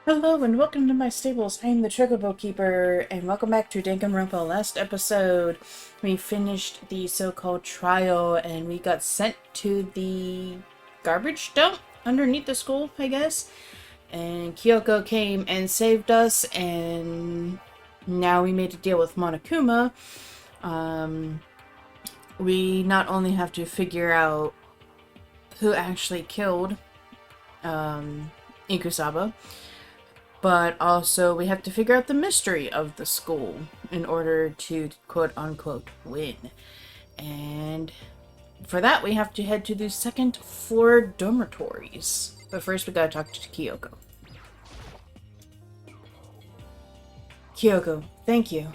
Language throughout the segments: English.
Hello and welcome to my stables. I am the Chocobo Keeper, and welcome back to Danganronpa. Last episode, we finished the so-called trial, and we got sent to the garbage dump underneath the school, I guess. And Kyoko came and saved us, and now we made a deal with Monokuma. We not only have to figure out who actually killed Ikusaba, but also we have to figure out the mystery of the school in order to quote-unquote win. And for that, we have to head to the second floor dormitories. But first, we gotta talk to Kyoko. Kyoko, thank you.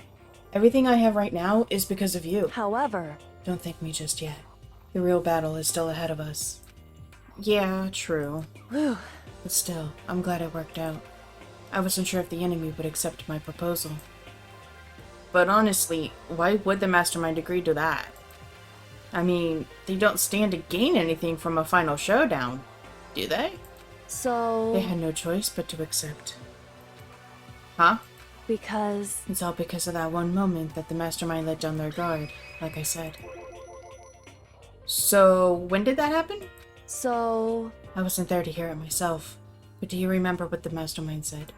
Everything I have right now is because of you. However, Don't thank me just yet. The real battle is still ahead of us. Yeah, true. whew, But still, I'm glad it worked out. I wasn't sure if the enemy would accept my proposal. But honestly, why would the mastermind agree to that? I mean, they don't stand to gain anything from a final showdown, do they? so They had no choice but to accept. Huh? because It's all because of that one moment that the mastermind let down their guard, like I said. So, when did that happen? so I wasn't there to hear it myself, but do you remember what the mastermind said?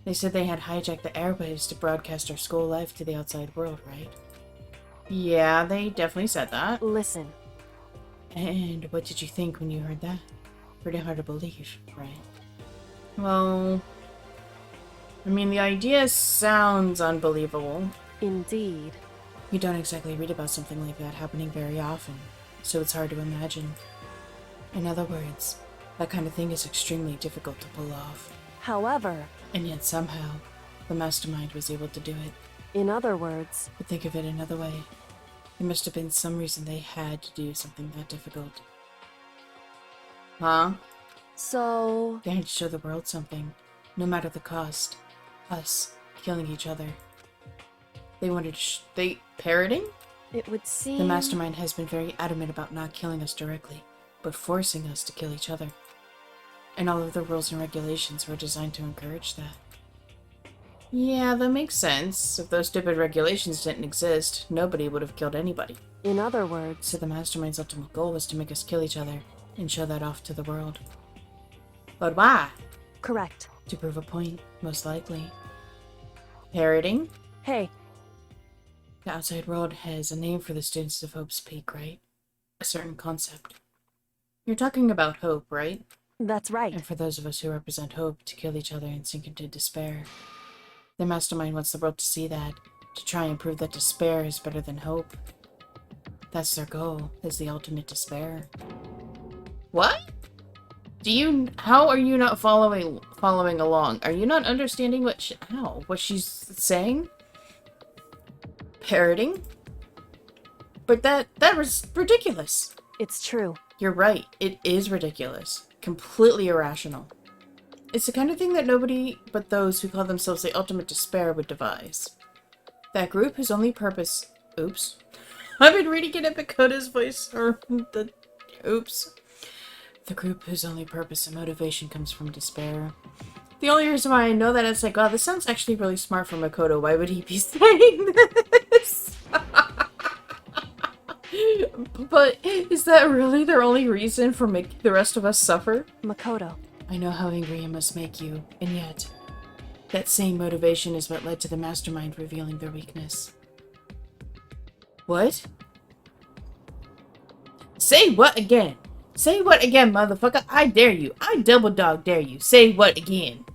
They said they had hijacked the airwaves to broadcast our school life to the outside world, right? Yeah, they definitely said that. listen, And what did you think when you heard that? Pretty hard to believe, right? Well, I mean, the idea sounds unbelievable. indeed. You don't exactly read about something like that happening very often, so it's hard to imagine. In other words, that kind of thing is extremely difficult to pull off. However, And yet somehow, the mastermind was able to do it. in other words, But think of it another way. There must have been some reason they had to do something that difficult. Huh? so They had to show the world something, no matter the cost. Us, killing each other. They wanted to parroting? it would seem The mastermind has been very adamant about not killing us directly, but forcing us to kill each other. And all of the rules and regulations were designed to encourage that. Yeah, that makes sense. If those stupid regulations didn't exist, nobody would have killed anybody. in other words, So the mastermind's ultimate goal was to make us kill each other and show that off to the world. But why? correct. To prove a point, most likely. Parroting? Hey, The outside world has a name for the students of Hope's Peak, right? A certain concept. You're talking about hope, right? that's right. And for those of us who represent hope, to kill each other and sink into despair. The mastermind wants the world to see that, to try and prove that despair is better than hope. That's their goal, is the ultimate despair. What? How are you not following along? Are you not understanding what she's saying? Parroting? But that was ridiculous. It's true. You're right, it is ridiculous. Completely irrational. It's the kind of thing that nobody but those who call themselves the ultimate despair would devise. That group whose only purpose... Oops. I've been reading it in Makoto's voice, or the... Oops. The group whose only purpose and motivation comes from despair. The only reason why I know that is like, oh, this sounds actually really smart for Makoto. Why would he be saying this? But is that really their only reason for making the rest of us suffer? Makoto, I know how angry it must make you, and yet, that same motivation is what led to the mastermind revealing their weakness. What? Say what again? Say what again, motherfucker? I dare you. I double dog dare you. Say what again?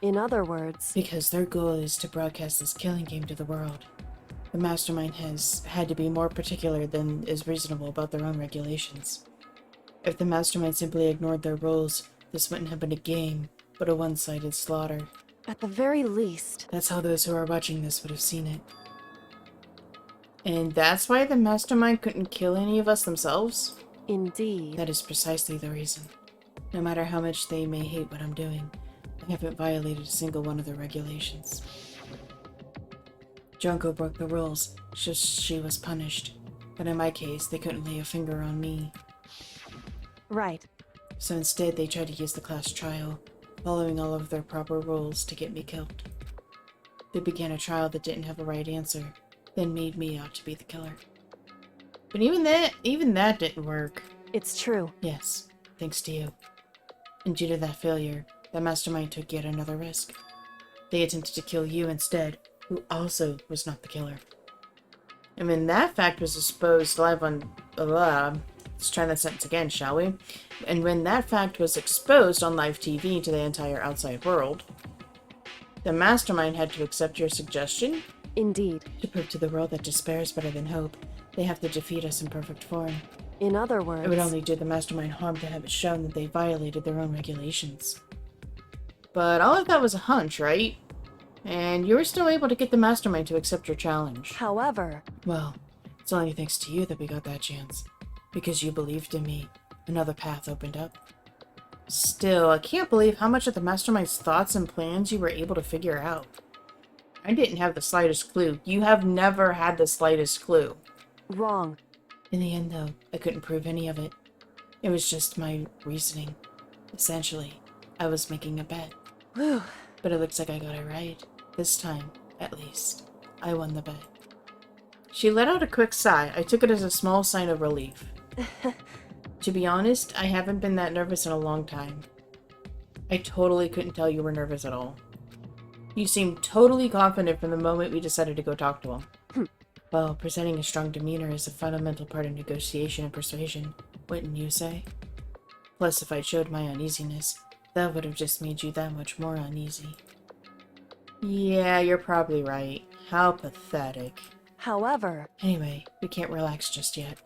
in other words, Because their goal is to broadcast this killing game to the world. The mastermind has had to be more particular than is reasonable about their own regulations. If the mastermind simply ignored their rules, this wouldn't have been a game, but a one-sided slaughter. at the very least, That's how those who are watching this would have seen it. And that's why the mastermind couldn't kill any of us themselves? indeed. That is precisely the reason. No matter how much they may hate what I'm doing, I haven't violated a single one of their regulations. Junko broke the rules, just she was punished. But in my case, they couldn't lay a finger on me. Right. So instead, they tried to use the class trial. following all of their proper rules to get me killed. They began a trial that didn't have a right answer, then made me out to be the killer. But even that didn't work. It's true. Yes, thanks to you. And due to that failure, the mastermind took yet another risk. They attempted to kill you instead, who also was not the killer. And when that fact was exposed live on... let's try that sentence again, shall we? And when that fact was exposed on live TV to the entire outside world, the mastermind had to accept your suggestion. Indeed. To prove to the world that despair is better than hope, they have to defeat us in perfect form. In other words... It would only do the mastermind harm to have it shown that they violated their own regulations. But all of that was a hunch, right? And you were still able to get the mastermind to accept your challenge. However... Well, it's only thanks to you that we got that chance. Because you believed in me, another path opened up. Still, I can't believe how much of the mastermind's thoughts and plans you were able to figure out. I didn't have the slightest clue. You have never had the slightest clue. Wrong. In the end, though, I couldn't prove any of it. It was just my reasoning. Essentially, I was making a bet. Whew. But it looks like I got it right. This time, at least. I won the bet. She let out a quick sigh. I took it as a small sign of relief. To be honest, I haven't been that nervous in a long time. I totally couldn't tell you were nervous at all. You seemed totally confident from the moment we decided to go talk to him. Well, presenting a strong demeanor is a fundamental part of negotiation and persuasion, wouldn't you say? Plus, if I showed my uneasiness, that would have just made you that much more uneasy. Yeah, you're probably right. How pathetic. However... Anyway, we can't relax just yet.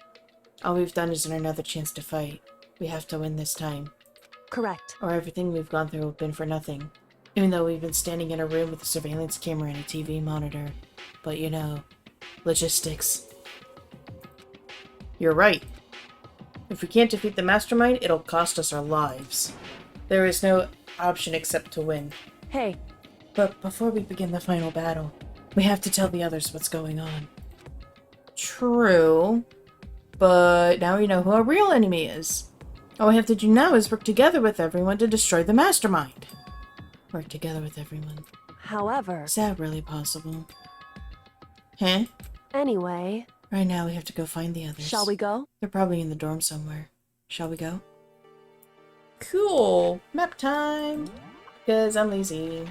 All we've done is earn another chance to fight. We have to win this time. Correct. Or everything we've gone through will have been for nothing. Even though we've been standing in a room with a surveillance camera and a TV monitor. But you know, logistics. You're right. If we can't defeat the mastermind, it'll cost us our lives. There is no option except to win. Hey. But before we begin the final battle, we have to tell the others what's going on. True. But now we know who our real enemy is. All we have to do now is work together with everyone to destroy the mastermind. Work together with everyone. However... Is that really possible? Huh? Anyway... Right now we have to go find the others. Shall we go? They're probably in the dorm somewhere. Shall we go? Cool. Map time. Because I'm lazy.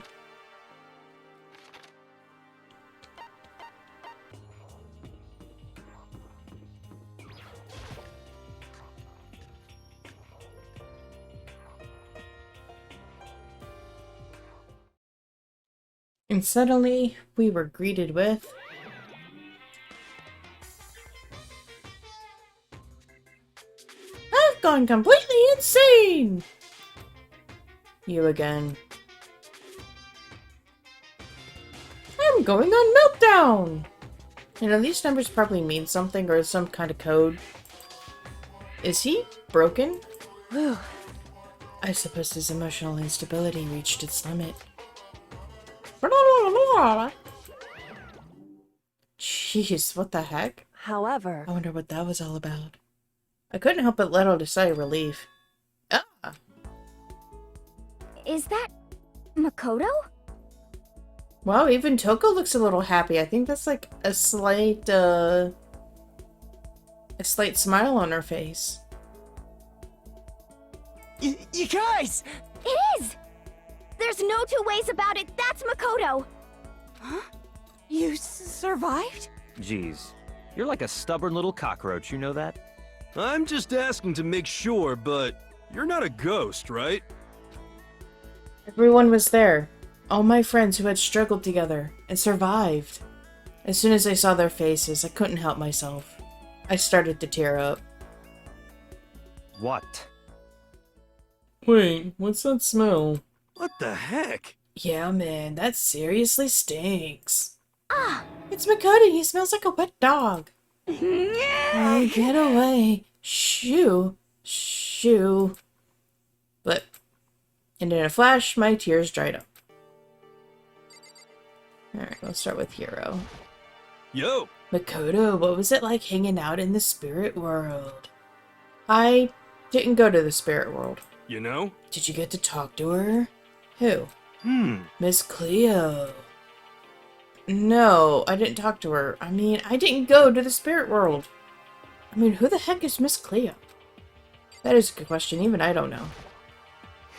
And suddenly, we were greeted with... I've gone completely insane! You again. I'm going on meltdown! You know, these numbers probably mean something or some kind of code. Is he broken? Whew. I suppose his emotional instability reached its limit. Jeez, what the heck? However... I wonder what that was all about. I couldn't help but let out a sigh of relief. Ah! Is that... Makoto? Wow, even Toko looks a little happy. I think that's like a slight smile on her face. You guys! It is! There's no two ways about it. That's Makoto! Huh? You survived? Jeez, you're like a stubborn little cockroach, you know that? I'm just asking to make sure, but you're not a ghost, right? Everyone was there. All my friends who had struggled together and survived. As soon as I saw their faces, I couldn't help myself. I started to tear up. What? Wait, what's that smell? What the heck? Yeah, man, that seriously stinks. Ah! It's Makoto. He smells like a wet dog. Oh, get away. Shoo. Shoo. But, and in a flash, my tears dried up. Alright, let's start with Hero. Yo! Makoto, what was it like hanging out in the spirit world? I didn't go to the spirit world. You know? Did you get to talk to her? Who? Hmm. Miss Cleo. No, I didn't talk to her. I mean, I didn't go to the spirit world. I mean, who the heck is Miss Cleo? That is a good question. Even I don't know.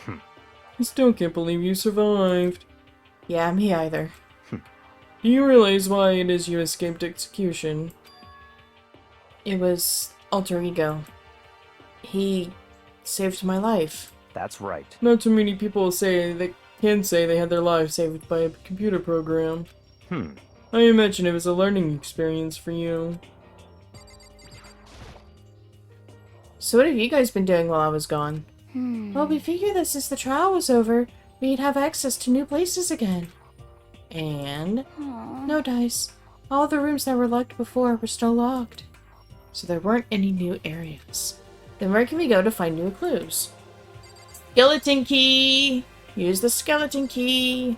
I still can't believe you survived. Yeah, me either. Do you realize why it is you escaped execution? It was alter ego. He saved my life. That's right. Not too many people can say they had their lives saved by a computer program. I imagine it was a learning experience for you. So what have you guys been doing while I was gone? Well, we figured that since the trial was over, we'd have access to new places again. And no dice. All the rooms that were locked before were still locked. So there weren't any new areas. Then where can we go to find new clues? Skeleton key! Use the skeleton key!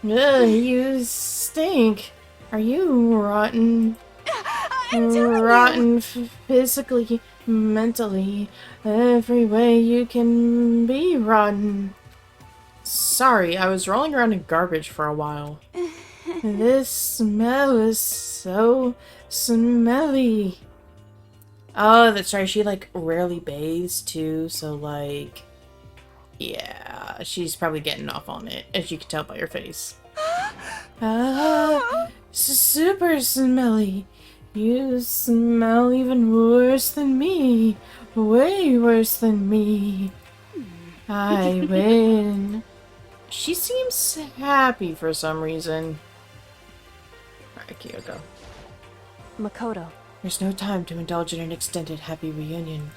Ugh, you stink. Are you rotten? Rotten physically, mentally, every way you can be rotten. Sorry, I was rolling around in garbage for a while. This smell is so smelly. Oh, that's right, she like rarely bathes too, so like, yeah, she's probably getting off on it, as you can tell by her face. Super smelly. You smell even worse than me. Way worse than me. I win. She seems happy for some reason. Alright, Kyoko. Makoto. There's no time to indulge in an extended happy reunion.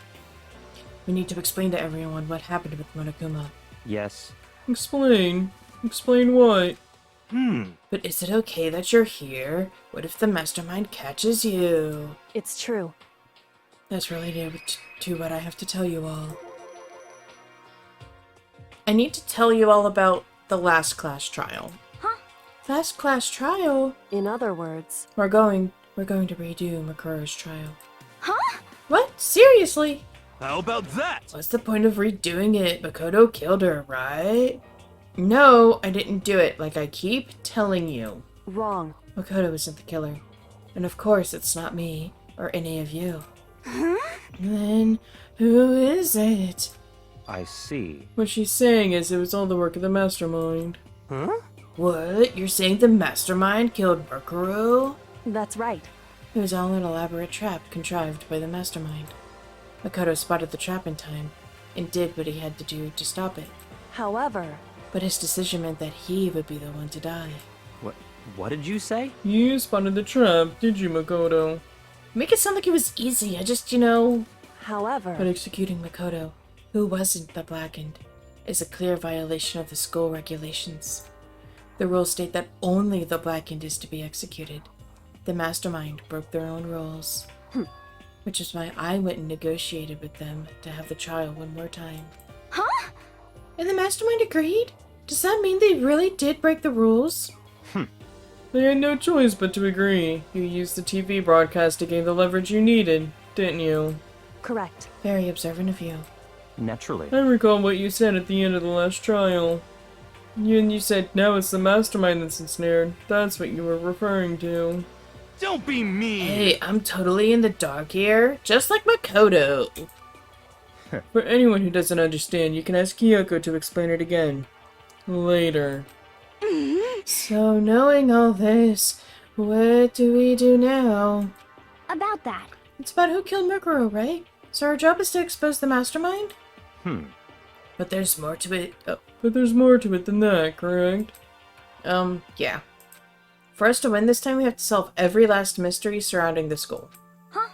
We need to explain to everyone what happened with Monokuma. Yes. Explain. Explain what? But is it okay that you're here? What if the mastermind catches you? It's true. That's related to what I have to tell you all. I need to tell you all about the last class trial. Huh? Last class trial? In other words, We're going to redo Makuro's trial. Huh? What? Seriously? How about that? What's the point of redoing it? Makoto killed her, right? No, I didn't do it, like I keep telling you. wrong. Makoto isn't the killer. And of course, it's not me, or any of you. Then, who is it? I see. What she's saying is it was all the work of the mastermind. What? You're saying the mastermind killed Makuro? That's right. It was all an elaborate trap contrived by the mastermind. Makoto spotted the trap in time, and did what he had to do to stop it. However, But his decision meant that he would be the one to die. What did you say? You spotted the trap, did you, Makoto? Make it sound like it was easy, I just, however, But executing Makoto, who wasn't the Blackened, is a clear violation of the school regulations. The rules state that only the Blackened is to be executed. The mastermind broke their own rules. Which is why I went and negotiated with them to have the trial one more time. Huh? And the mastermind agreed? Does that mean they really did break the rules? They had no choice but to agree. You used the TV broadcast to gain the leverage you needed, didn't you? correct. Very observant of you. Naturally. I recall what you said at the end of the last trial. You said now it's the mastermind that's ensnared. That's what you were referring to. Don't be mean. Hey, I'm totally in the dark here, just like Makoto. For anyone who doesn't understand, you can ask Kyoko to explain it again. Later. So knowing all this, what do we do now? About that. It's about who killed Mukuro, right? So our job is to expose the mastermind? But there's more to it. Oh, But there's more to it than that, correct? yeah. For us to win this time, we have to solve every last mystery surrounding the school. Huh?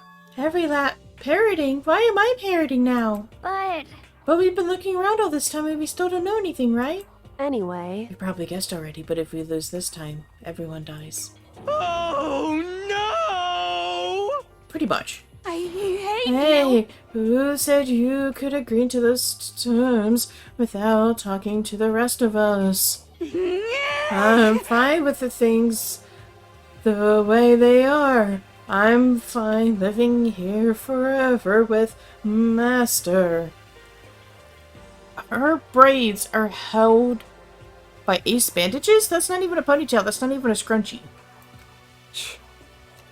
Parroting? Why am I parroting now? But We've been looking around all this time and we still don't know anything, right? Anyway, You probably guessed already, but if we lose this time, everyone dies. Oh no! Pretty much. I hate you. Hey, who said you could agree to those terms without talking to the rest of us? I'm fine with the things the way they are. I'm fine living here forever with Master. her braids are held by ace bandages? That's not even a ponytail. That's not even a scrunchie.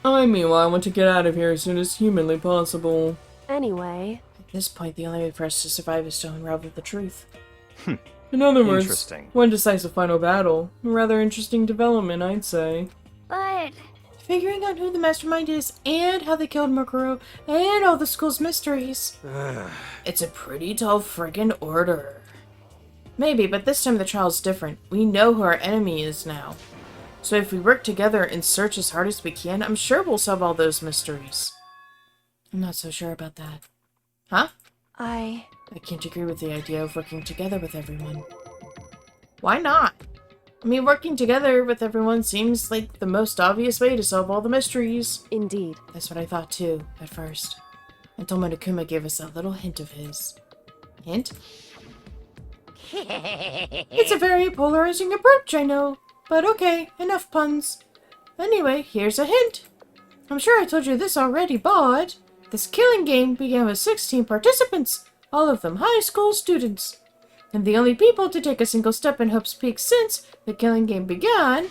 I, meanwhile, want to get out of here as soon as humanly possible. Anyway, At this point, the only way for us to survive is to unravel the truth. In other words, Interesting. one decisive final battle. A rather interesting development, I'd say. But Figuring out who the mastermind is, and how they killed Makuro, and all the school's mysteries. It's a pretty tall friggin' order. Maybe, but this time the trial's different. We know who our enemy is now. So if we work together and search as hard as we can, I'm sure we'll solve all those mysteries. I'm not so sure about that. Huh? I can't agree with the idea of working together with everyone. Why not? I mean, working together with everyone seems like the most obvious way to solve all the mysteries. indeed. That's what I thought too, at first. Until Monokuma gave us that little hint of his. Hint? It's a very polarizing approach, I know. But okay, enough puns. Anyway, here's a hint. I'm sure I told you this already, but this killing game began with 16 participants, all of them high school students. And the only people to take a single step in Hope's Peak since the killing game began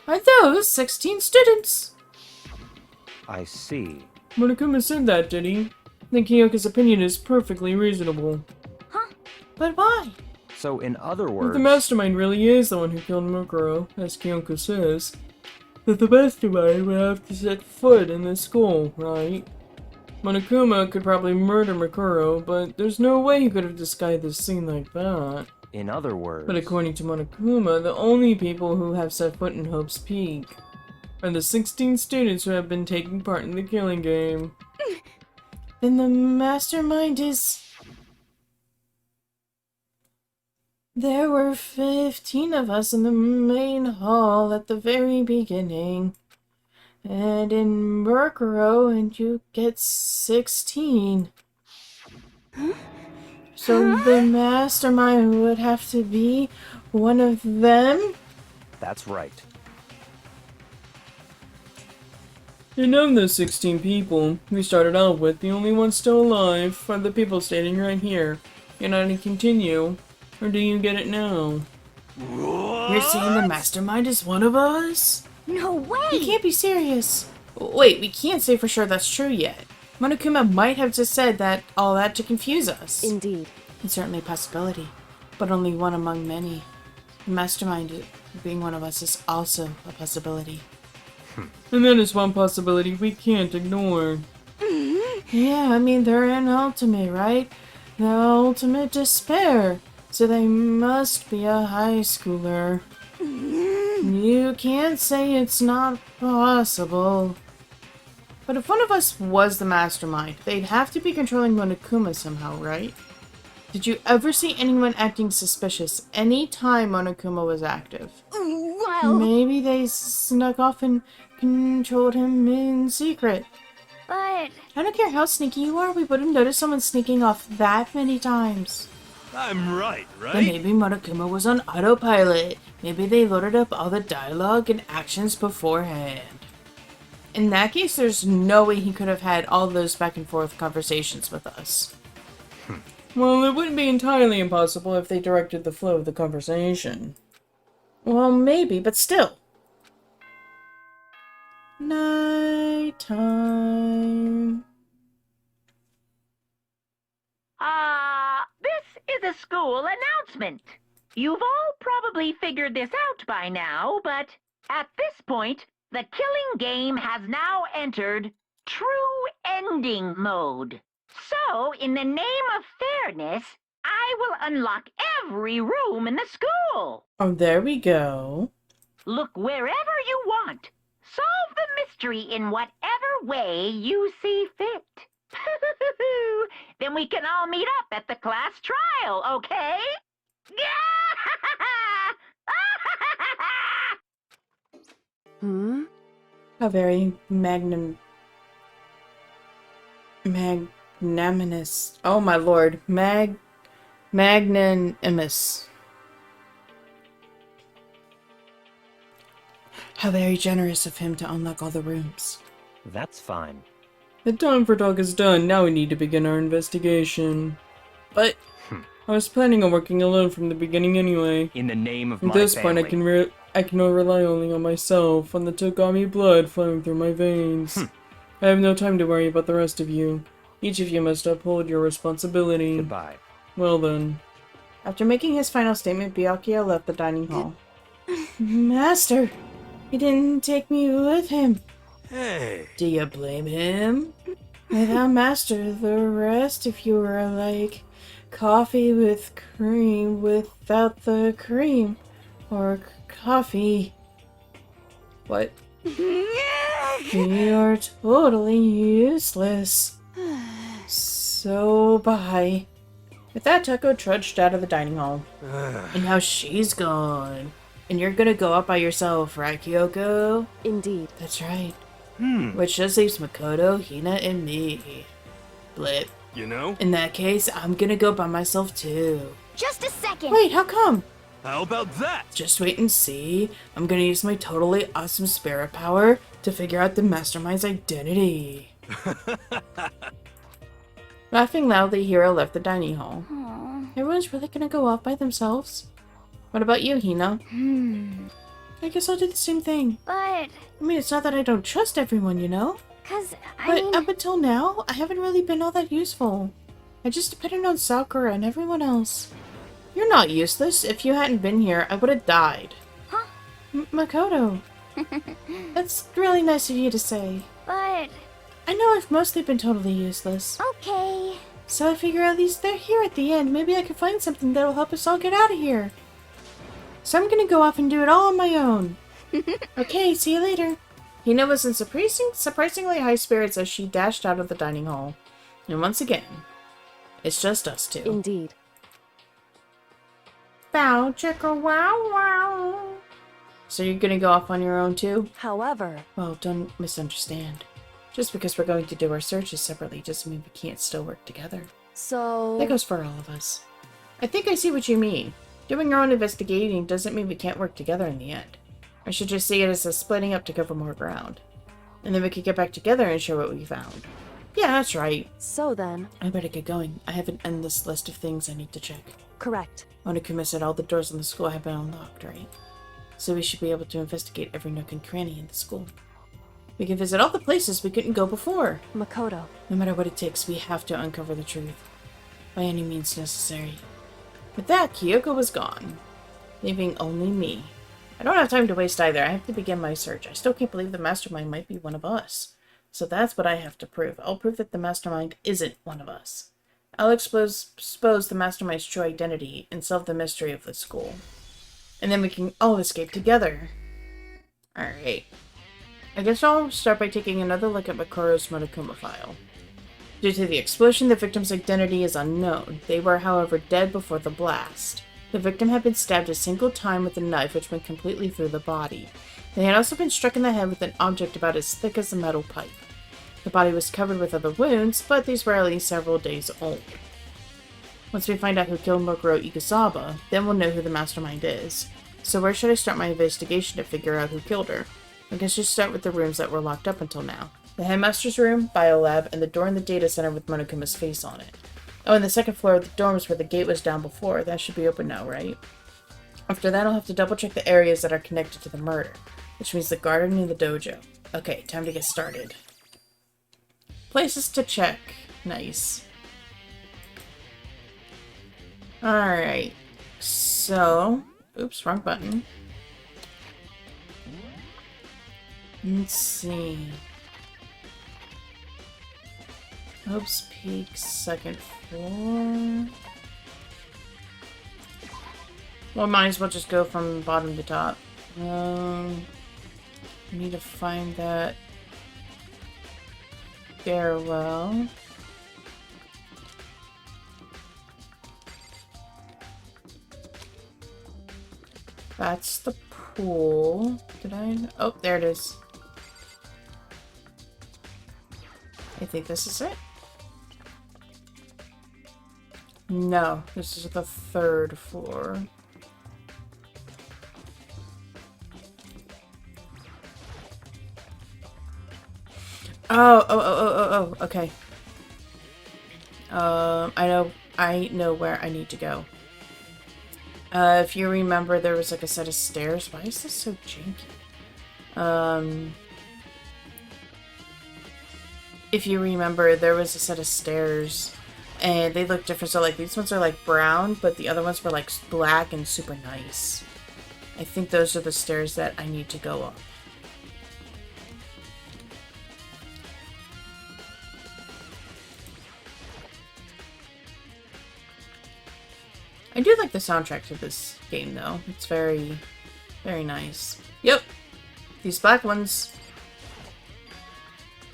are those 16 students. I see. Monokuma said that, did he? I think Kyoko's opinion is perfectly reasonable. But why? So, in other If words, the mastermind really is the one who killed Mukuro, as Kyoko says, that the mastermind would have to set foot in the school, right? Monokuma could probably murder Mukuro, but there's no way he could have disguised this scene like that. in other words, But according to Monokuma, the only people who have set foot in Hope's Peak are the 16 students who have been taking part in the killing game. Then the mastermind is... There were 15 of us in the main hall at the very beginning. And in Murkuro, and you get 16. So the mastermind would have to be one of them? that's right. And of those 16 people we started out with, the only ones still alive are the people standing right here. Can I continue? Or do you get it now? You're saying the mastermind is one of us? no way! You can't be serious. Wait, we can't say for sure that's true yet. Monokuma might have just said that all that to confuse us. Indeed. It's certainly a possibility, but only one among many. The mastermind being one of us is also a possibility. And that is one possibility we can't ignore. Yeah, I mean, they're an ultimate, right? The ultimate despair. So they must be a high schooler. You can't say it's not possible. But if one of us was the mastermind, they'd have to be controlling Monokuma somehow, right? Did you ever see anyone acting suspicious any time Monokuma was active? Well, Maybe they snuck off and controlled him in secret. but I don't care how sneaky you are, we wouldn't notice someone sneaking off that many times. I'm right, Then right? maybe Monokuma was on autopilot. Maybe they loaded up all the dialogue and actions beforehand. In that case, there's no way he could have had all those back and forth conversations with us. Well, it wouldn't be entirely impossible if they directed the flow of the conversation. Well, maybe, but still. Nighttime. This is a school announcement. You've all probably figured this out by now, but at this point, the killing game has now entered true ending mode. So, in the name of fairness, I will unlock every room in the school. Oh, there we go. Look wherever you want. Solve the mystery in whatever way you see fit. Then we can all meet up at the class trial, okay? How very magnanimous. Oh my lord. Magnanimous. How very generous of him to unlock all the rooms. That's fine. The time for talk is done, now we need to begin our investigation. But I was planning on working alone from the beginning anyway. In the name of At my this family. point, I can rely only on myself, on the Togami blood flowing through my veins. I have no time to worry about the rest of you. Each of you must uphold your responsibility. Goodbye. Well then. After making his final statement, Byakuya left the dining hall. Master, he didn't take me with him. Hey. Do you blame him? Without Master, the rest of you are like coffee with cream without the cream. Or coffee. What? You're totally useless. So bye. With that, Tucko trudged out of the dining hall. And now she's gone. And you're gonna go out by yourself, right, Kyoko? Indeed. That's right. Which just leaves Makoto, Hina, and me. Blip. You know? In that case, I'm gonna go by myself too. Just a second. Wait, how come? How about that? Just wait and see. I'm gonna use my totally awesome spirit power to figure out the mastermind's identity. Laughing loudly, Hiro left the dining hall. Everyone's really gonna go off by themselves? What about you, Hina? I guess I'll do the same thing. But, I mean, it's not that I don't trust everyone, you know? cause, But up until now, I haven't really been all that useful. I just depended on Sakura and everyone else. You're not useless. If you hadn't been here, I would have died. Huh? Makoto. That's really nice of you to say. but, I know I've mostly been totally useless. okay. So I figure at least they're here at the end. Maybe I can find something that'll help us all get out of here. So I'm gonna go off and do it all on my own. Okay, see you later. Hina was in surprisingly high spirits as she dashed out of the dining hall. And once again, it's just us two. Indeed. Bow, chicka, wow, wow. So you're gonna go off on your own too? However, Well, don't misunderstand. Just because we're going to do our searches separately doesn't mean we can't still work together. so... That goes for all of us. I think I see what you mean. Doing our own investigating doesn't mean we can't work together in the end. I should just see it as a splitting up to cover more ground. And then we could get back together and share what we found. Yeah, that's right. So then, I better get going. I have an endless list of things I need to check. correct. Onokuma said all the doors in the school have been unlocked, right? So we should be able to investigate every nook and cranny in the school. We can visit all the places we couldn't go before. Makoto. No matter what it takes, we have to uncover the truth. By any means necessary. With that, Kyoko was gone, leaving only me. I don't have time to waste either. I have to begin my search. I still can't believe the mastermind might be one of us. So that's what I have to prove. I'll prove that the mastermind isn't one of us. I'll expose the mastermind's true identity and solve the mystery of the school. And then we can all escape together. Alright. I guess I'll start by taking another look at Makoto's Monokuma file. Due to the explosion, the victim's identity is unknown. They were, however, dead before the blast. The victim had been stabbed a single time with a knife which went completely through the body. They had also been struck in the head with an object about as thick as a metal pipe. The body was covered with other wounds, but these were at least several days old. Once we find out who killed Mokuro Ikusaba, then we'll know who the mastermind is. So where should I start my investigation to figure out who killed her? I guess just start with the rooms that were locked up until now. The headmaster's room, biolab, and the door in the data center with Monokuma's face on it. Oh, and the second floor of the dorms where the gate was down before. That should be open now, right? After that, I'll have to double check the areas that are connected to the murder, which means the garden and the dojo. Okay, time to get started. Places to check. Nice. Alright. So... Oops, wrong button. Let's see. Hope's Peak, second floor. Well, might as well just go from bottom to top. Need to find that stairwell. That's the pool. Did I? Oh, there it is. I think this is it. No, this is the third floor. Oh, okay. I know I know where I need to go. If you remember, there was like a set of stairs. Why is this so janky? If you remember, there was a set of stairs and they look different. So like these ones are like brown, but the other ones were like black and super nice. I think those are the stairs that I need to go up. I do like the soundtrack to this game though. It's very, very nice. Yep. These black ones.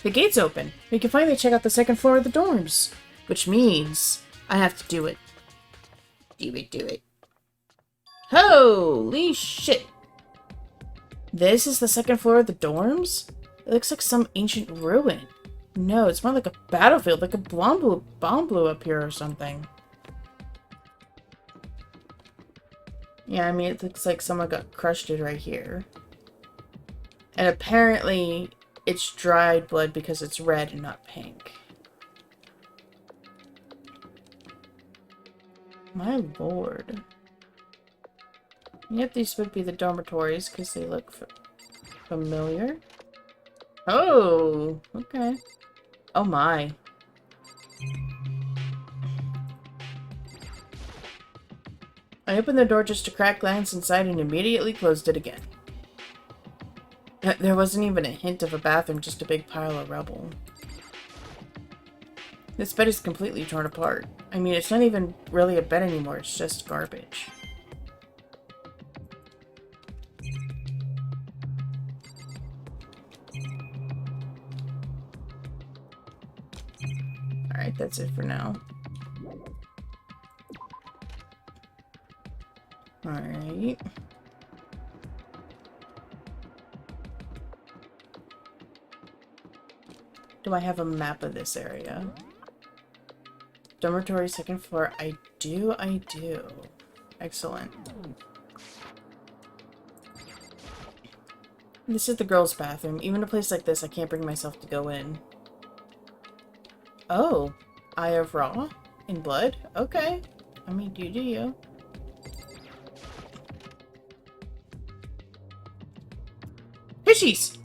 The gate's open. We can finally check out the second floor of the dorms. Which means I have to do it. Do it. Holy shit! This is the second floor of the dorms? It looks like some ancient ruin. No, it's more like a battlefield, like a bomb blew up here or something. Yeah, I mean, it looks like someone got crushed right here. And apparently, it's dried blood because it's red and not pink. My lord. Yep, these would be the dormitories because they look familiar. Oh, okay. Oh my. I opened the door just a crack glance inside and immediately closed it again. There wasn't even a hint of a bathroom, just a big pile of rubble. This bed is completely torn apart. I mean, it's not even really a bed anymore, it's just garbage. Alright, that's it for now. Alright. Do I have a map of this area? Dormitory, second floor. I do. Excellent. This is the girls' bathroom. Even a place like this, I can't bring myself to go in. Oh. Eye of Ra? In blood? Okay. I mean, you do you. Fishies!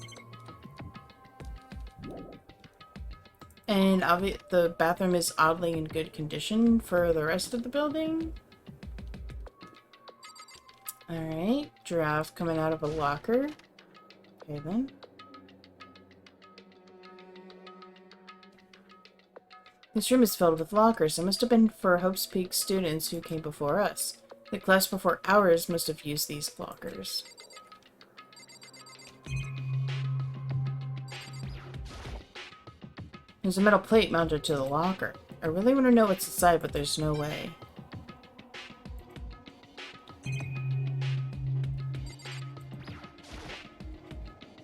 And the bathroom is oddly in good condition for the rest of the building. Alright, giraffe coming out of a locker. Okay then. This room is filled with lockers. It must have been for Hope's Peak students who came before us. The class before ours must have used these lockers. There's a metal plate mounted to the locker. I really want to know what's inside, but there's no way.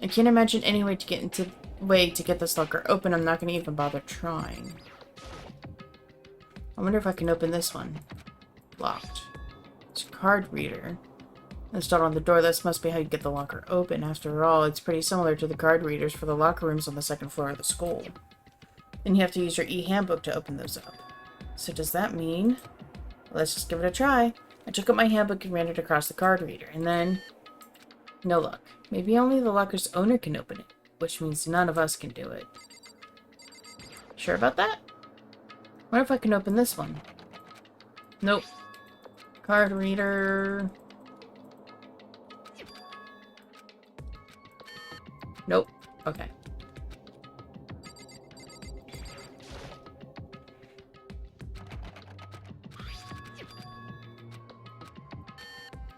I can't imagine any way to get this locker open. I'm not going to even bother trying. I wonder if I can open this one. Locked. It's a card reader. Installed on the door. This must be how you get the locker open. After all, it's pretty similar to the card readers for the locker rooms on the second floor of the school. Then you have to use your e-handbook to open those up. So does that mean... Let's just give it a try. I took up my handbook and ran it across the card reader, and then... No luck. Maybe only the locker's owner can open it, which means none of us can do it. Sure about that? What if I can open this one? Nope. Card reader... Nope. Okay.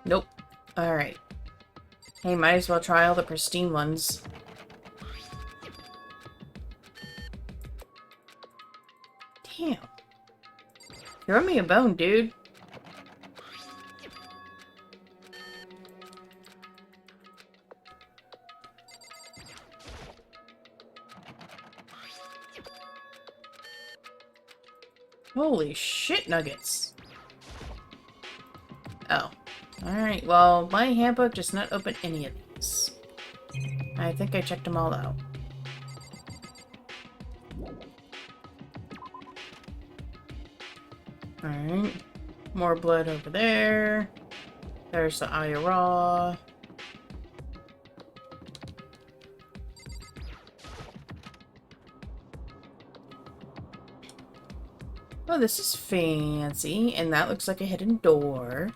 Nope. Alright. Hey, might as well try all the pristine ones. Damn. Throw me a bone, dude. Holy shit nuggets. Oh. Alright, well, my handbook does not open any of these. I think I checked them all out. Alright. More blood over there. There's the Ayara. Oh, this is fancy, and that looks like a hidden door.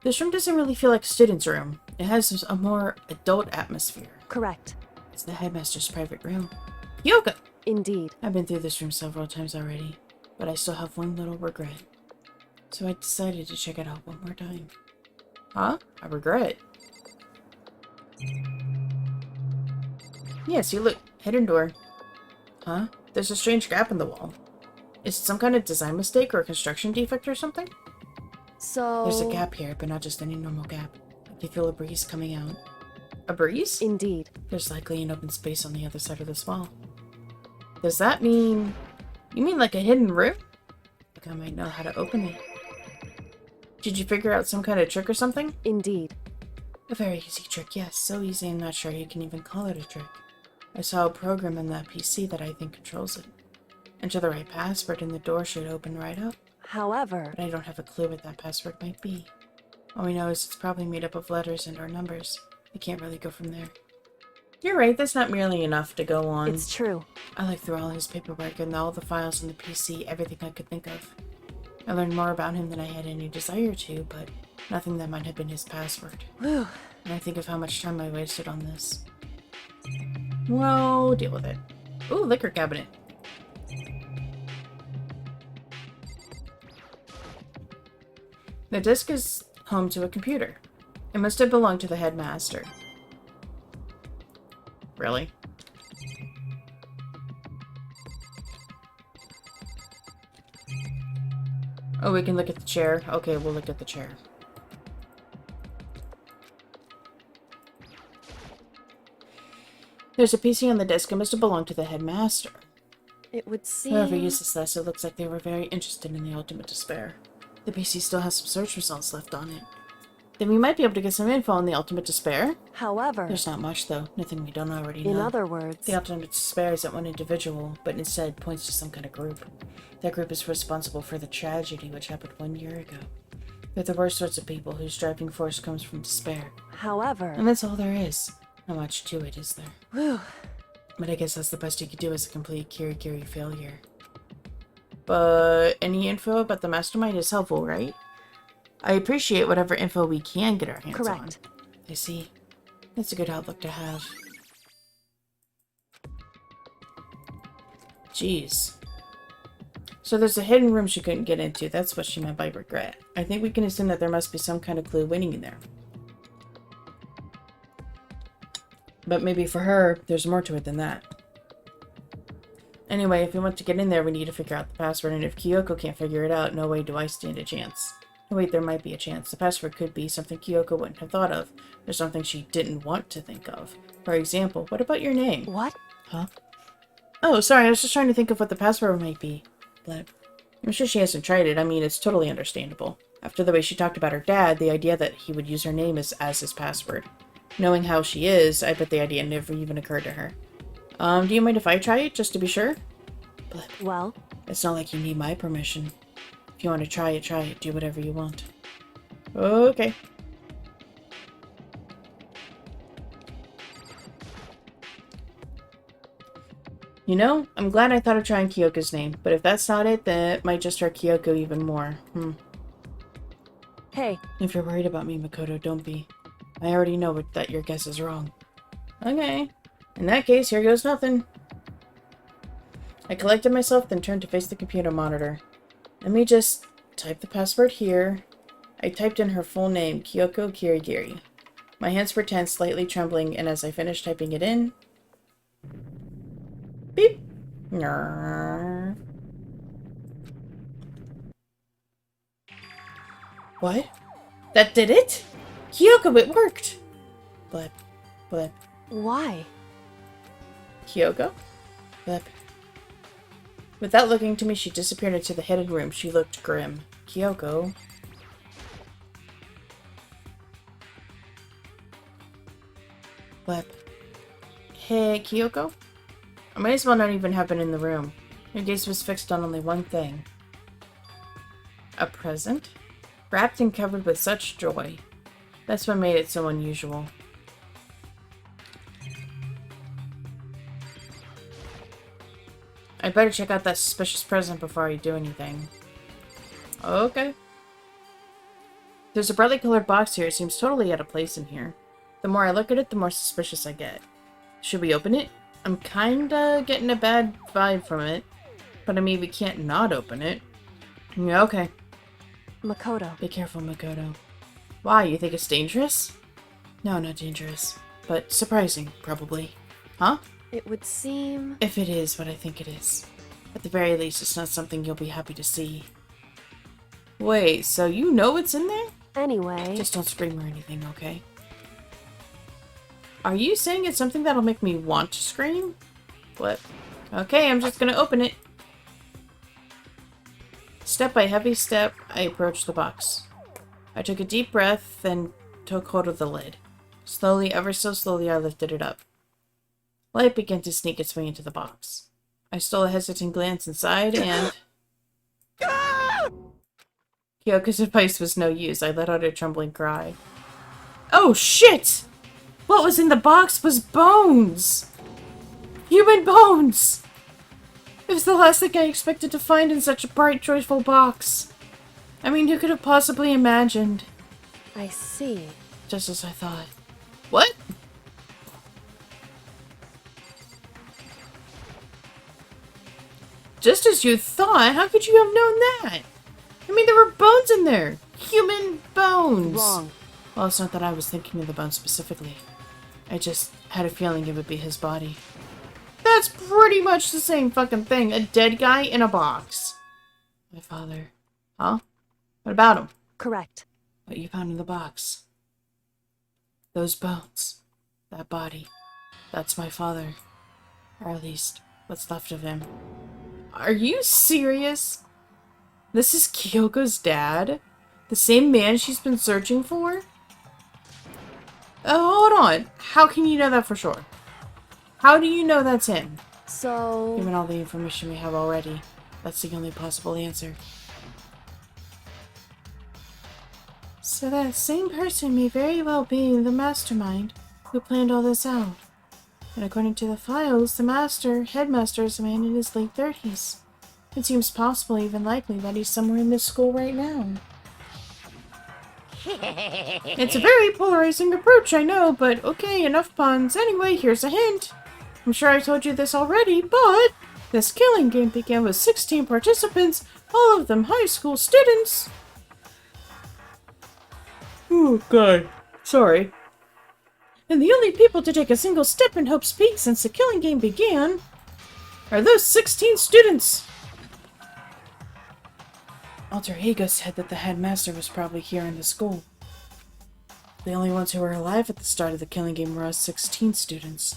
This room doesn't really feel like a student's room. It has a more adult atmosphere. Correct. It's the headmaster's private room. Kyoko! Indeed. I've been through this room several times already, but I still have one little regret. So I decided to check it out one more time. Huh? A regret? Yeah, see, look. Hidden door. Huh? There's a strange gap in the wall. Is it some kind of design mistake or a construction defect or something? So... There's a gap here, but not just any normal gap. I can feel a breeze coming out. A breeze? Indeed. There's likely an open space on the other side of this wall. Does that mean... You mean like a hidden room? Like I might know how to open it. Did you figure out some kind of trick or something? Indeed. A very easy trick, yes. So easy I'm not sure you can even call it a trick. I saw a program in that PC that I think controls it. Enter the right password and the door should open right up. However... But I don't have a clue what that password might be. All we know is it's probably made up of letters and or numbers. I can't really go from there. You're right, that's not merely enough to go on. It's true. I looked through all his paperwork and all the files on the PC, everything I could think of. I learned more about him than I had any desire to, but nothing that might have been his password. Whew. And I think of how much time I wasted on this. Well, deal with it. Ooh, liquor cabinet. The disk is home to a computer. It must have belonged to the headmaster. Really? Oh, we can look at the chair. Okay, we'll look at the chair. There's a PC on the disk. It must have belonged to the headmaster. It would seem... Whoever uses this, it looks like they were very interested in the ultimate despair. The PC still has some search results left on it. Then we might be able to get some info on the ultimate despair. However... There's not much, though. Nothing we don't already know. In other words... The ultimate despair isn't one individual, but instead points to some kind of group. That group is responsible for the tragedy which happened 1 year ago. They're the worst sorts of people whose driving force comes from despair. However... And that's all there is. Not much to it, is there? Whew. But I guess that's the best you could do as a complete Kirigiri failure. But any info about the mastermind is helpful, right? I appreciate whatever info we can get our hands on. Correct. I see. That's a good outlook to have. Jeez. So there's a hidden room she couldn't get into. That's what she meant by regret. I think we can assume that there must be some kind of clue waiting in there. But maybe for her, there's more to it than that. Anyway, if we want to get in there, we need to figure out the password, and if Kyoko can't figure it out, no way do I stand a chance. Oh, wait, there might be a chance. The password could be something Kyoko wouldn't have thought of, or something she didn't want to think of. For example, what about your name? What? Huh? Oh, sorry, I was just trying to think of what the password might be. But I'm sure she hasn't tried it. I mean, it's totally understandable. After the way she talked about her dad, the idea that he would use her name as his password. Knowing how she is, I bet the idea never even occurred to her. Do you mind if I try it, just to be sure? But Well? it's not like you need my permission. If you want to try it. Do whatever you want. Okay. You know, I'm glad I thought of trying Kyoko's name, but if that's not it, then it might just hurt Kyoko even more. Hey. If you're worried about me, Makoto, don't be. I already know that your guess is wrong. Okay. In that case, here goes nothing. I collected myself, then turned to face the computer monitor. Let me just type the password here. I typed in her full name, Kyoko Kirigiri. My hands were tense, slightly trembling, and as I finished typing it in... Beep! Nyarr. What? That did it? Kyoko, it worked! Blip. Blip. Why? Kyoko? Blip. Without looking to me, she disappeared into the hidden room. She looked grim. Kyoko. Blip. Hey, Kyoko? I might as well not even have been in the room. Your gaze was fixed on only one thing. A present? Wrapped and covered with such joy. That's what made it so unusual. I better check out that suspicious present before I do anything. Okay. There's a brightly colored box here. It seems totally out of place in here. The more I look at it, the more suspicious I get. Should we open it? I'm kinda getting a bad vibe from it. But I mean, we can't not open it. Yeah, okay. Makoto. Be careful, Makoto. Why? You think it's dangerous? No, not dangerous. But surprising, probably. Huh? It would seem... If it is what I think it is. At the very least, it's not something you'll be happy to see. Wait, so you know what's in there? Anyway... Just don't scream or anything, okay? Are you saying it's something that'll make me want to scream? What? Okay, I'm just gonna open it. Step by heavy step, I approached the box. I took a deep breath, then took hold of the lid. Slowly, ever so slowly, I lifted it up. Light began to sneak its way into the box. I stole a hesitant glance inside, and... Kyoko's advice was no use. I let out a trembling cry. Oh, shit! What was in the box was bones! Human bones! It was the last thing I expected to find in such a bright, joyful box. I mean, who could have possibly imagined? I see. Just as I thought. What? Just as you thought? How could you have known that? I mean, there were bones in there. Human bones. Wrong. Well, it's not that I was thinking of the bones specifically. I just had a feeling it would be his body. That's pretty much the same fucking thing. A dead guy in a box. My father. Huh? What about him? Correct. What you found in the box. Those bones. That body. That's my father. Or at least, what's left of him. Are you serious? This is Kyoko's dad? The same man she's been searching for? Oh, hold on. How can you know that for sure? How do you know that's him? So... Given all the information we have already, that's the only possible answer. So that same person may very well be the mastermind who planned all this out. And according to the files, the headmaster is a man in his late 30s. It seems possible, even likely, that he's somewhere in this school right now. It's a very polarizing approach, I know, but okay, enough puns. Anyway, here's a hint. I'm sure I told you this already, but this killing game began with 16 participants, all of them high school students. Okay. Sorry. And the only people to take a single step in Hope's Peak since the killing game began are those 16 students. Alter Ego said that the headmaster was probably here in the school. The only ones who were alive at the start of the killing game were us 16 students.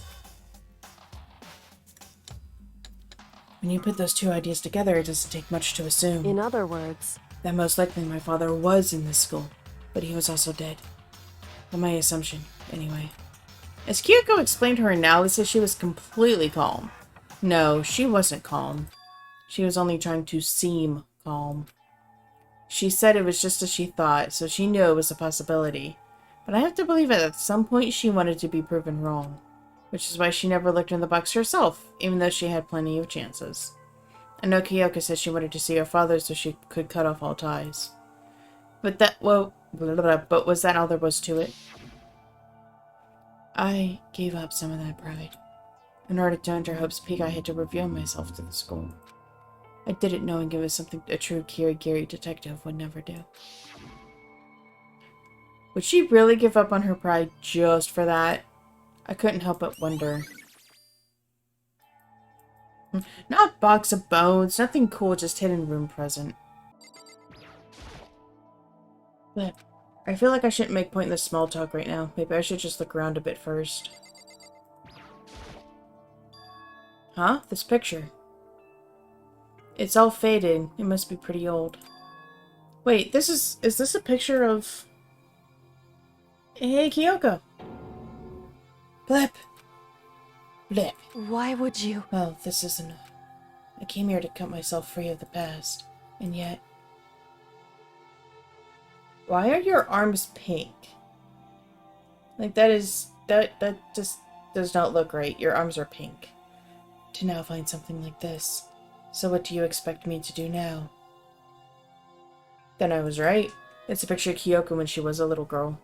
When you put those two ideas together, it doesn't take much to assume In other words... that most likely my father was in this school, but he was also dead. Well, my assumption, anyway. As Kyoko explained her analysis, she was completely calm. No, she wasn't calm. She was only trying to seem calm. She said it was just as she thought, so she knew it was a possibility. But I have to believe that at some point she wanted to be proven wrong. Which is why she never looked in the box herself, even though she had plenty of chances. I know Kyoko said she wanted to see her father so she could cut off all ties. But that, well, but was that all there was to it? I gave up some of that pride. In order to enter Hope's Peak, I had to reveal myself to the school. I did it knowing it was something a true Kirigiri detective would never do. Would she really give up on her pride just for that? I couldn't help but wonder. Not box of bones, nothing cool, just hidden room present. But I feel like I shouldn't make pointless small talk right now. Maybe I should just look around a bit first. Huh? This picture. It's all faded. It must be pretty old. Wait, is this a picture of... Hey, Kyoko. Blip. Blip. Why would you... Well, this isn't... I came here to cut myself free of the past. And yet... Why are your arms pink? Like, that just does not look right. Your arms are pink. To now find something like this. So what do you expect me to do now? Then I was right. It's a picture of Kyoko when she was a little girl.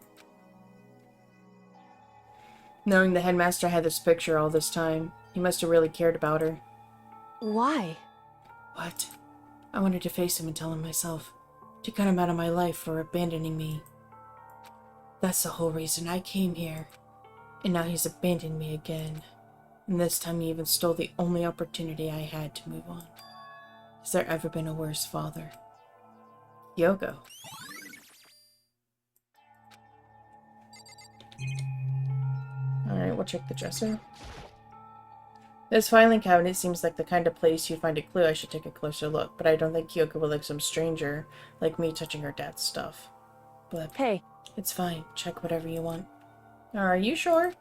Knowing the headmaster had this picture all this time, he must have really cared about her. Why? What? I wanted to face him and tell him myself. To cut him out of my life for abandoning me. That's the whole reason I came here. And now he's abandoned me again. And this time he even stole the only opportunity I had to move on. Has there ever been a worse father? Kyoko. Alright, we'll check the dresser. This filing cabinet seems like the kind of place you'd find a clue. I should take a closer look, but I don't think Kyoko will like some stranger like me touching her dad's stuff. Blip. Hey. It's fine. Check whatever you want. Are you sure?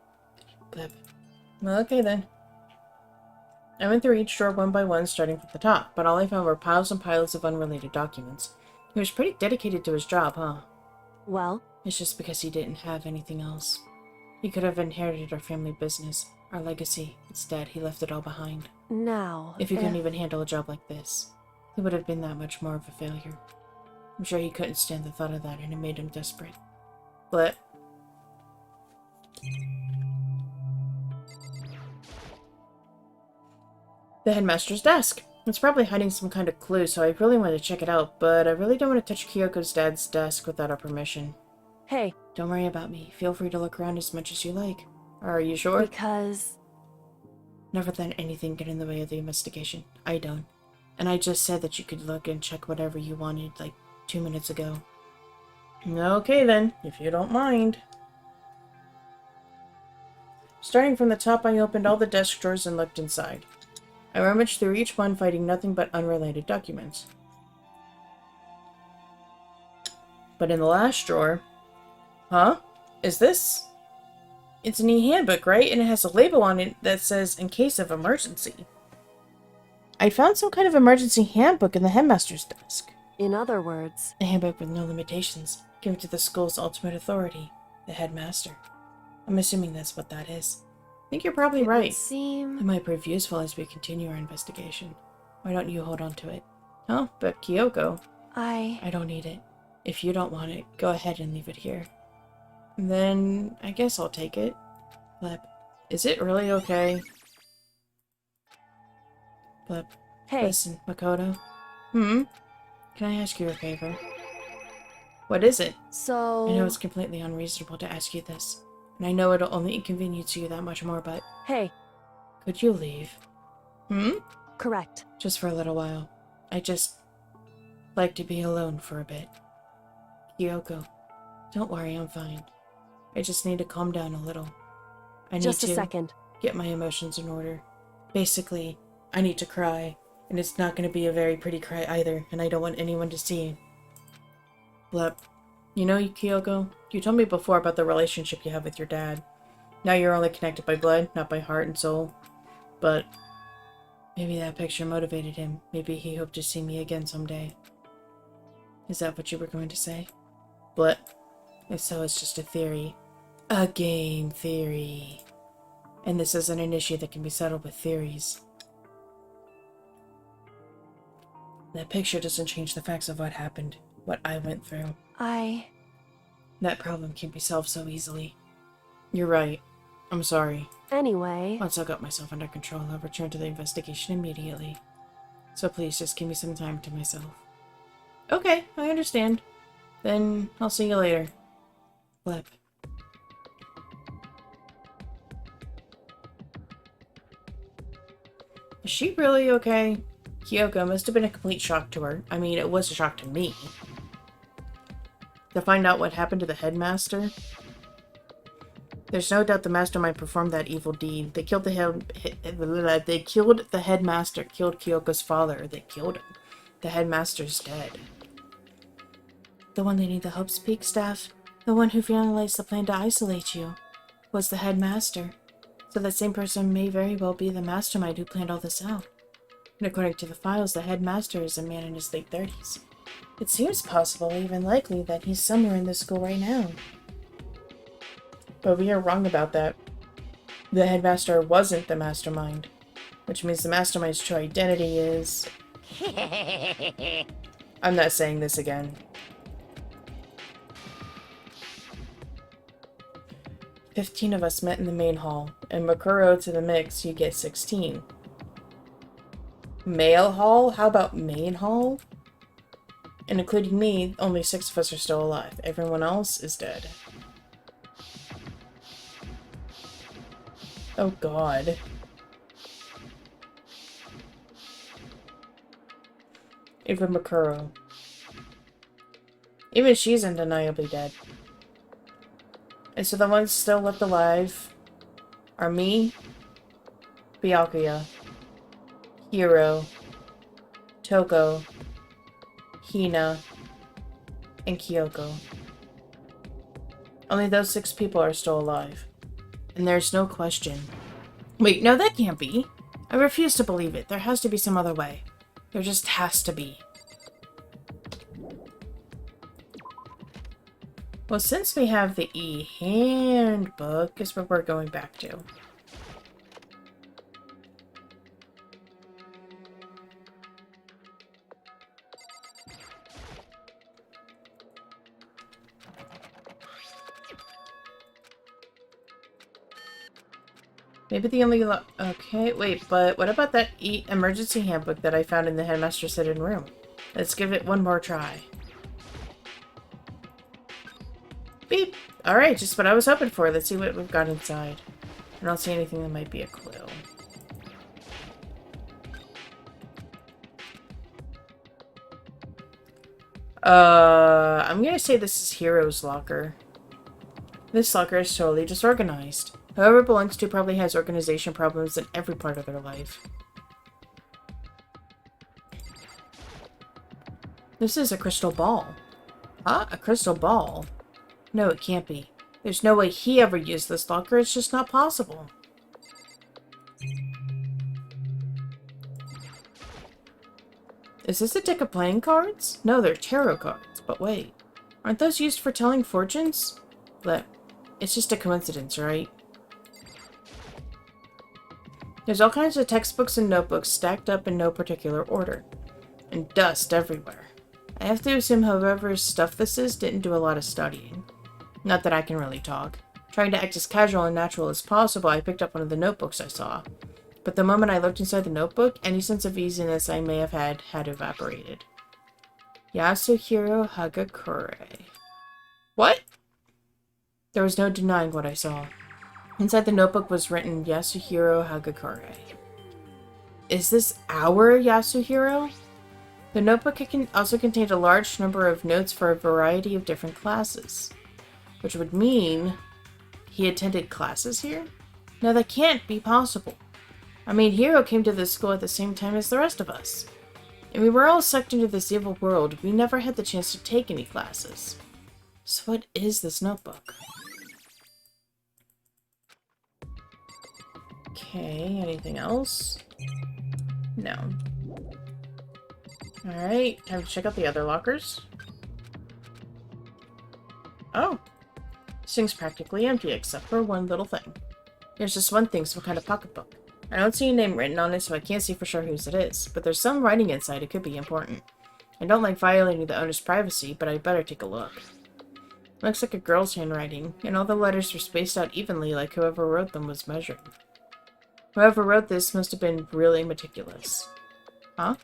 Blip. Well, okay then. I went through each drawer one by one, starting from the top, but all I found were piles and piles of unrelated documents. He was pretty dedicated to his job, huh? Well? It's just because he didn't have anything else. He could have inherited our family business, our legacy. Instead, he left it all behind. Now, If he couldn't even handle a job like this, he would have been that much more of a failure. I'm sure he couldn't stand the thought of that, and it made him desperate. But the headmaster's desk. It's probably hiding some kind of clue, so I really want to check it out, but I really don't want to touch Kyoko's dad's desk without our permission. Hey. Don't worry about me. Feel free to look around as much as you like. Are you sure? Because... Never let anything get in the way of the investigation. I don't. And I just said that you could look and check whatever you wanted, like 2 minutes ago. Okay then, if you don't mind. Starting from the top, I opened all the desk drawers and looked inside. I rummaged through each one, finding nothing but unrelated documents. But in the last drawer... Huh? Is this... It's an e-handbook, right? And it has a label on it that says, in case of emergency. I found some kind of emergency handbook in the headmaster's desk. In other words... A handbook with no limitations, given to the school's ultimate authority, the headmaster. I'm assuming that's what that is. I think you're probably It right. would seem... It might prove useful as we continue our investigation. Why don't you hold on to it? Oh, but Kyoko... I don't need it. If you don't want it, go ahead and leave it here. Then, I guess I'll take it. Blip. Is it really okay? Blip. Hey. Listen, Makoto. Can I ask you a favor? What is it? So... I know it's completely unreasonable to ask you this. And I know it'll only inconvenience you that much more, but... Hey. Could you leave? Correct. Just for a little while. I just... like to be alone for a bit. Kyoko. Don't worry, I'm fine. I just need to calm down a little. I need Just a to second. get my emotions in order. Basically, I need to cry, and it's not going to be a very pretty cry either, and I don't want anyone to see. Blip. You know, Kyoko, you told me before about the relationship you have with your dad. Now you're only connected by blood, not by heart and soul. But maybe that picture motivated him. Maybe he hoped to see me again someday. Is that what you were going to say? Blip. If so, it's just a theory. A game theory. And this isn't an issue that can be settled with theories. That picture doesn't change the facts of what happened, what I went through. That problem can be solved so easily. You're right. I'm sorry. Anyway... Once I got myself under control, I'll return to the investigation immediately. So please, just give me some time to myself. Okay, I understand. Then, I'll see you later. Blip. Is she really okay? Kyoko must have been a complete shock to her. I mean, it was a shock to me. To find out what happened to the headmaster. There's no doubt the mastermind performed that evil deed. They killed the headmaster, killed Kyoko's father. They killed him. The headmaster's dead. The one leading the Hope's Peak staff, the one who finalized the plan to isolate you, was the headmaster. So that same person may very well be the mastermind who planned all this out. And according to the files, the headmaster is a man in his late 30s. It seems possible, even likely, that he's somewhere in this school right now. But we are wrong about that. The headmaster wasn't the mastermind, which means the mastermind's true identity is... I'm not saying this again. 15 of us met in the main hall, and Makuro to the mix, you get 16. Male hall? How about main hall? And including me, only 6 of us are still alive. Everyone else is dead. Oh god. Even Makuro. Even she's undeniably dead. And so the ones still left alive are me, Byakuya, Hiro, Toko, Hina, and Kyoko. Only those 6 people are still alive. And there's no question. Wait, no, that can't be. I refuse to believe it. There has to be some other way. There just has to be. Well, since we have the e-handbook, is what we're going back to. Maybe the only okay, wait, but what about that emergency handbook that I found in the headmaster's hidden room? Let's give it one more try. Beep! Alright, just what I was hoping for. Let's see what we've got inside. I don't see anything that might be a clue. I'm gonna say this is Hiro's locker. This locker is totally disorganized. Whoever it belongs to probably has organization problems in every part of their life. This is a crystal ball. Huh? A crystal ball? No, it can't be. There's no way he ever used this locker. It's just not possible. Is this a deck of playing cards? No, they're tarot cards. But wait. Aren't those used for telling fortunes? But it's just a coincidence, right? There's all kinds of textbooks and notebooks stacked up in no particular order. And dust everywhere. I have to assume whoever's stuff this is didn't do a lot of studying. Not that I can really talk. Trying to act as casual and natural as possible, I picked up one of the notebooks I saw. But the moment I looked inside the notebook, any sense of easiness I may have had evaporated. Yasuhiro Hagakure. What? There was no denying what I saw. Inside the notebook was written Yasuhiro Hagakure. Is this our Yasuhiro? The notebook also contained a large number of notes for a variety of different classes. Which would mean he attended classes here? No, that can't be possible. I mean, Hiro came to this school at the same time as the rest of us. And we were all sucked into this evil world. We never had the chance to take any classes. So what is this notebook? Okay, anything else? No. Alright, time to check out the other lockers. Oh. This thing's practically empty except for one little thing. There's just one thing, some kind of pocketbook. I don't see a name written on it, so I can't see for sure whose it is, but there's some writing inside. It could be important. I don't like violating the owner's privacy, but I'd better take a look. Looks like a girl's handwriting, and all the letters were spaced out evenly like whoever wrote them was measured. Whoever wrote this must have been really meticulous. Huh?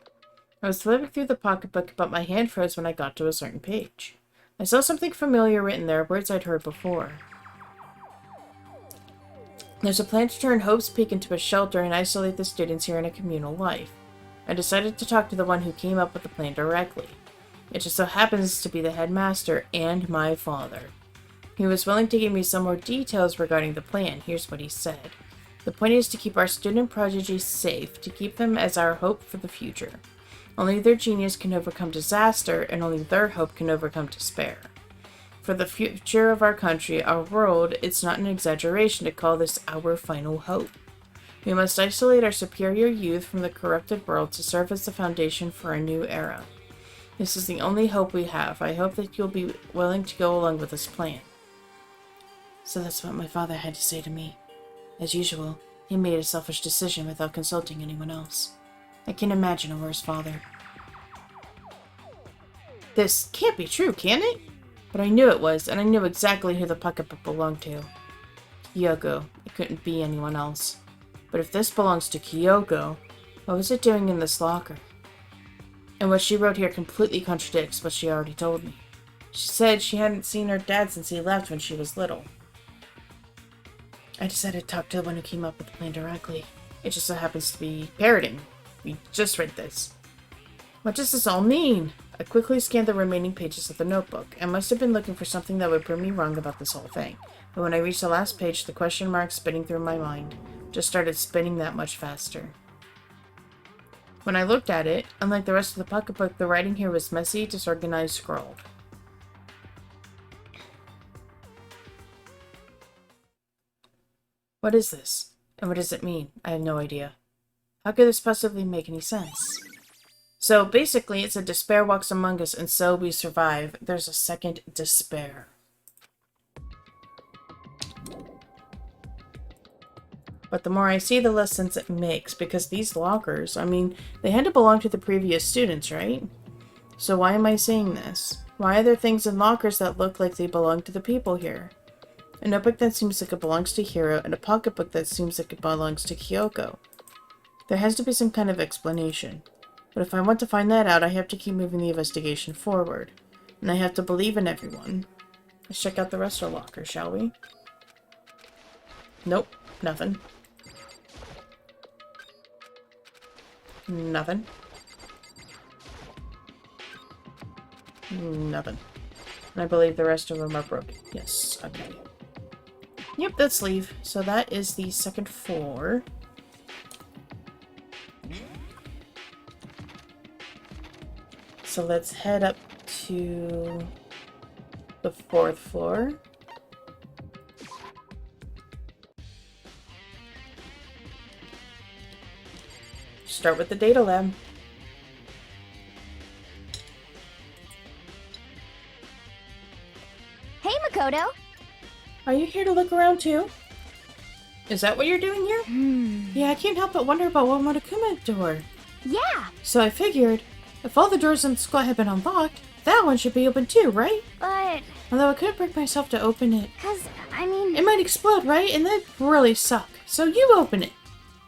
I was flipping through the pocketbook, but my hand froze when I got to a certain page. I saw something familiar written there, words I'd heard before. There's a plan to turn Hope's Peak into a shelter and isolate the students here in a communal life. I decided to talk to the one who came up with the plan directly. It just so happens to be the headmaster and my father. He was willing to give me some more details regarding the plan. Here's what he said. The point is to keep our student prodigy safe, to keep them as our hope for the future. Only their genius can overcome disaster, and only their hope can overcome despair. For the future of our country, our world, it's not an exaggeration to call this our final hope. We must isolate our superior youth from the corrupted world to serve as the foundation for a new era. This is the only hope we have. I hope that you'll be willing to go along with this plan. So that's what my father had to say to me. As usual, he made a selfish decision without consulting anyone else. I can't imagine a worse father. This can't be true, can it? But I knew it was, and I knew exactly who the pocketbook belonged to. Kyoko. It couldn't be anyone else. But if this belongs to Kyoko, what was it doing in this locker? And what she wrote here completely contradicts what she already told me. She said she hadn't seen her dad since he left when she was little. I decided to talk to the one who came up with the plan directly. It just so happens to be parroting. We just read this. What does this all mean? I quickly scanned the remaining pages of the notebook. I must have been looking for something that would prove me wrong about this whole thing. But when I reached the last page, the question mark spinning through my mind just started spinning that much faster. When I looked at it, unlike the rest of the pocketbook, the writing here was messy, disorganized, scrawled. What is this? And what does it mean? I have no idea. How could this possibly make any sense? So basically, it's a despair walks among us, and so we survive. There's a second despair. But the more I see, the less sense it makes, because these lockers, I mean, they had to belong to the previous students, right? So why am I saying this? Why are there things in lockers that look like they belong to the people here? A notebook that seems like it belongs to Hiro, and a pocketbook that seems like it belongs to Kyoko. There has to be some kind of explanation. But if I want to find that out, I have to keep moving the investigation forward. And I have to believe in everyone. Let's check out the rest of the lockers, shall we? Nope, nothing. Nothing. Nothing. And I believe the rest of them are broken. Yes, okay. Yep, let's leave. So that is the second floor. So let's head up to the 4th floor. Start with the data lab. Hey, Makoto. Are you here to look around too? Is that what you're doing here? Yeah, I can't help but wonder about what Monokuma door. Yeah, So I figured, if all the doors in the school have been unlocked, that one should be open too, right? but... Although I couldn't bring myself to open it. I mean... It might explode, right? And that'd really suck. So you open it.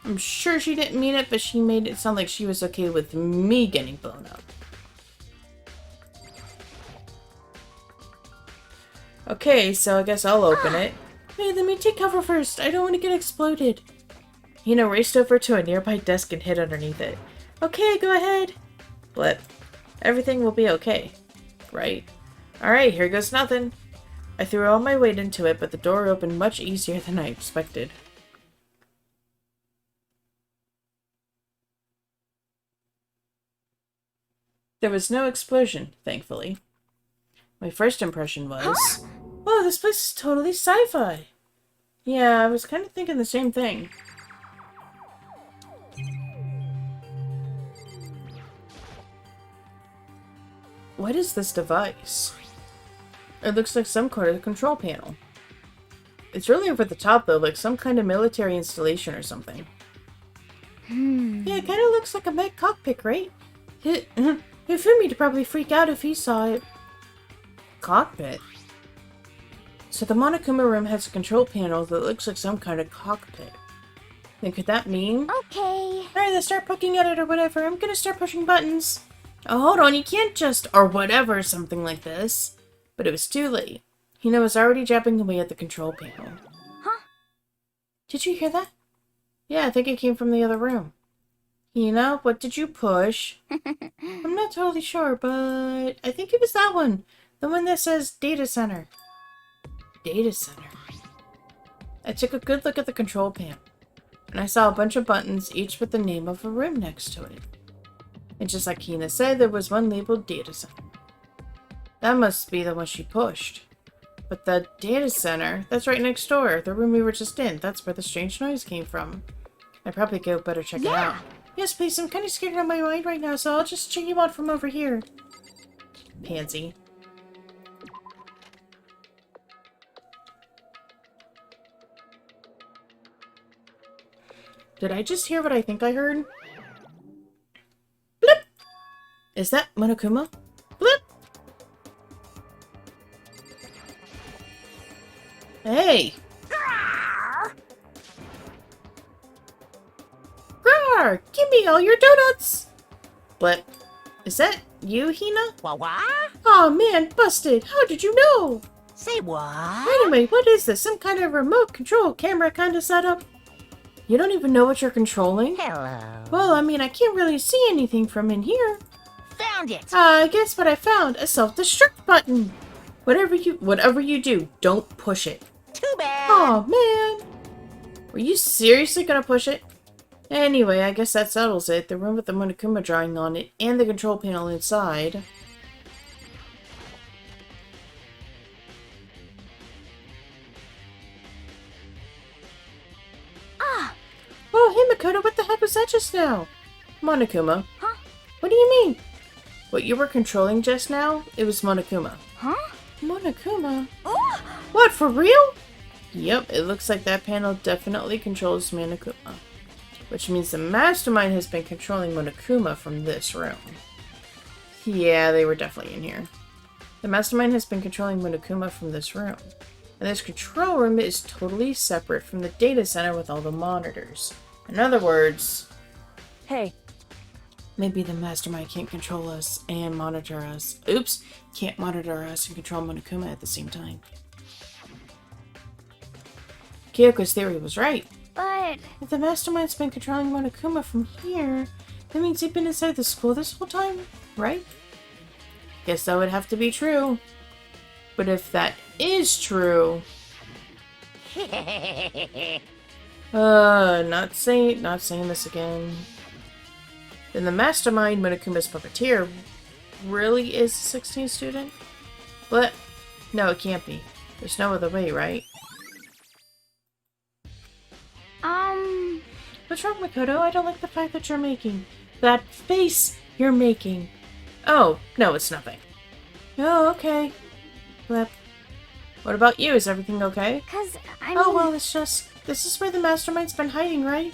I'm sure she didn't mean it, but she made it sound like she was okay with me getting blown up. Okay, so I guess I'll open it. Hey, let me take cover first. I don't want to get exploded. Hina raced over to a nearby desk and hid underneath it. Okay, go ahead. Blip. Everything will be okay. Right? Alright, here goes nothing. I threw all my weight into it, but the door opened much easier than I expected. There was no explosion, thankfully. My first impression was, whoa, this place is totally sci-fi. Yeah, I was kind of thinking the same thing. What is this device? It looks like some kind of control panel. It's really over the top though, like some kind of military installation or something. Yeah, it kind of looks like a mech cockpit, right? Hifumi'd probably freak out if he saw it. Cockpit? So the Monokuma room has a control panel that looks like some kind of cockpit. Then could that mean? Okay. Alright, let's start poking at it or whatever. I'm gonna start pushing buttons. Oh, hold on, you can't just, or whatever, something like this. But it was too late. Hina was already jabbing away at the control panel. Huh? Did you hear that? Yeah, I think it came from the other room. Hina, what did you push? I'm not totally sure, but I think it was that one. The one that says Data Center. Data Center. I took a good look at the control panel, and I saw a bunch of buttons, each with the name of a room next to it. And just like Hina said, there was one labeled Data Center. That must be the one she pushed. But the Data Center, that's right next door, the room we were just in. That's where the strange noise came from. I probably go better check it out. Yes, please, I'm kind of scared out of my mind right now, so I'll just check you out from over here. Pansy. Did I just hear what I think I heard? Blip! Is that Monokuma? Blip! Hey! Grar! Give me all your donuts! Blip. Is that you, Hina? What? Oh man, busted! How did you know? Say what? Anyway, what is this? Some kind of remote control camera kind of setup? You don't even know what you're controlling? Hello. Well, I mean, I can't really see anything from in here. Found it. Guess what I found? A self-destruct button. Whatever you do, don't push it. Too bad. Oh man. Were you seriously gonna push it? Anyway, I guess that settles it. The room with the Monokuma drawing on it and the control panel inside. Oh, hey Makoto, what the heck was that just now? Monokuma. Huh? What do you mean? What you were controlling just now? It was Monokuma. Huh? Monokuma? Oh! What, for real? Yep, it looks like that panel definitely controls Monokuma. Which means the mastermind has been controlling Monokuma from this room. Yeah, they were definitely in here. The mastermind has been controlling Monokuma from this room. And this control room is totally separate from the data center with all the monitors. In other words, Hey, maybe the mastermind can't control us and monitor us. Oops, can't monitor us and control Monokuma at the same time. Kyoko's theory was right. But If the mastermind's been controlling Monokuma from here, that means he's been inside the school this whole time, right? Guess that would have to be true. But if that is true... not saying this again. Then the mastermind, Monokuma's puppeteer, really is a 16 student? But, no, it can't be. There's no other way, right? What's wrong, Makoto? I don't like the fact that you're making. That face you're making. Oh, no, it's nothing. Oh, okay. Blip. What about you? Is everything okay? 'cause I mean, Oh, well, it's just... This is where the mastermind's been hiding, right?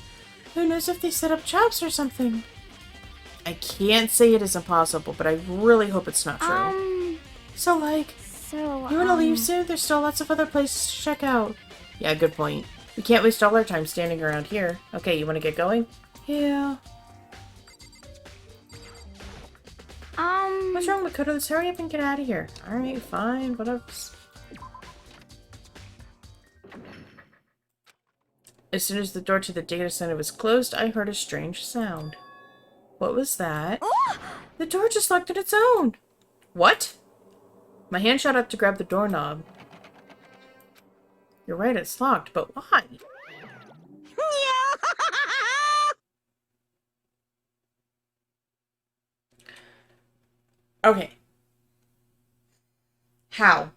Who knows if they set up traps or something? I can't say it isn't possible, but I really hope it's not true. So, like, so you wanna leave soon? There's still lots of other places to check out. Yeah, good point. We can't waste all our time standing around here. Okay, you wanna get going? Yeah. What's wrong, Makoto? Let's hurry up and get out of here. Alright, fine, whatever. As soon as the door to the data center was closed, I heard a strange sound. What was that? The door just locked on its own! What? My hand shot up to grab the doorknob. You're right, it's locked, but why? Okay. How?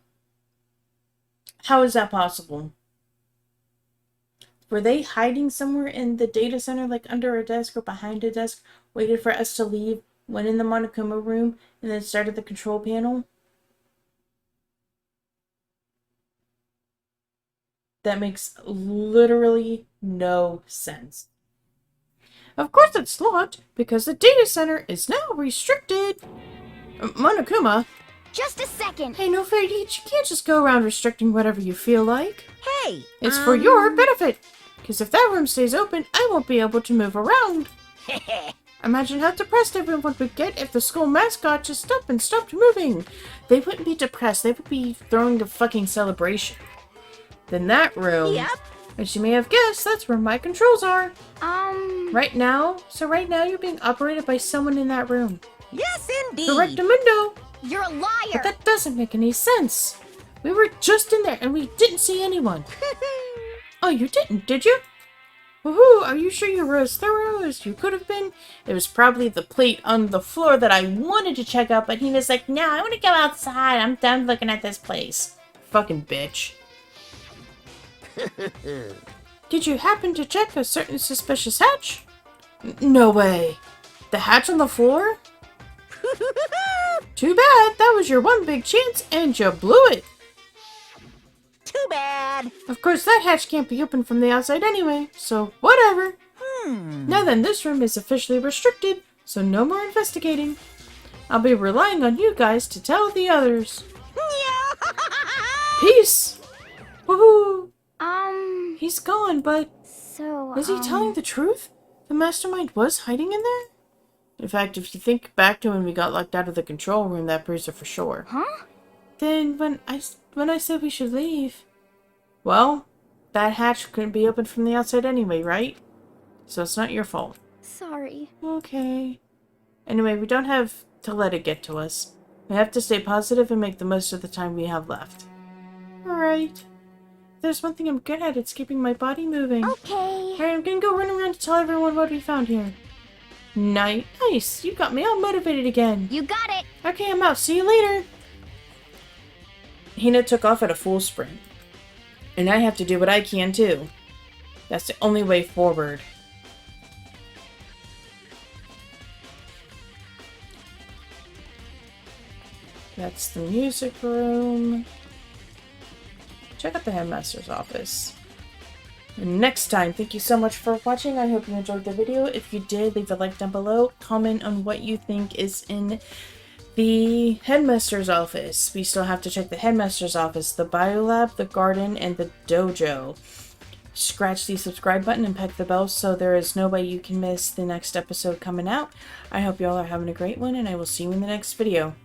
How is that possible? Were they hiding somewhere in the data center, like under a desk or behind a desk, waited for us to leave, went in the Monokuma room, and then started the control panel? That makes literally no sense. Of course it's locked, because the data center is now restricted. Monokuma? just a second. Hey, no fair, you can't just go around restricting whatever you feel like. Hey. It's for your benefit. Because if that room stays open, I won't be able to move around. Imagine how depressed everyone would get if the school mascot just up and stopped moving. They wouldn't be depressed, they would be throwing a fucking celebration. Then that room, Yep. as you may have guessed, that's where my controls are. Right now you're being operated by someone in that room. Yes, indeed. Correctamundo. You're a liar. But that doesn't make any sense. We were just in there and we didn't see anyone. Oh, you didn't, did you? Woohoo, are you sure you were as thorough as you could have been? It was probably the plate on the floor that I wanted to check out, but he was like, no, I want to go outside. I'm done looking at this place. Fucking bitch. Did you happen to check a certain suspicious hatch? No way. The hatch on the floor? Too bad. That was your one big chance, and you blew it. Too bad. Of course, that hatch can't be opened from the outside anyway, so whatever. Hmm. Now then, this room is officially restricted, so no more investigating. I'll be relying on you guys to tell the others. Peace! Woohoo! He's gone, but So, is he telling the truth? The mastermind was hiding in there? In fact, if you think back to when we got locked out of the control room, that proves it for sure. Huh? Then when I said we should leave, well, that hatch couldn't be opened from the outside anyway, right? So it's not your fault. Sorry. Okay. Anyway, we don't have to let it get to us. We have to stay positive and make the most of the time we have left. Alright. There's one thing I'm good at, it's keeping my body moving. Okay. Alright, I'm gonna go run around to tell everyone what we found here. Nice! You got me all motivated again. You got it. Okay, I'm out. See you later. Hina took off at a full sprint. And I have to do what I can too. That's the only way forward. That's the music room. Check out the headmaster's office. And next time, thank you so much for watching. I hope you enjoyed the video. If you did, leave a like down below. Comment on what you think is in the headmaster's office. We still have to check the headmaster's office, the biolab, the garden, and the dojo. Scratch the subscribe button and peck the bell so there is no way you can miss the next episode coming out. I hope you all are having a great one, and I will see you in the next video.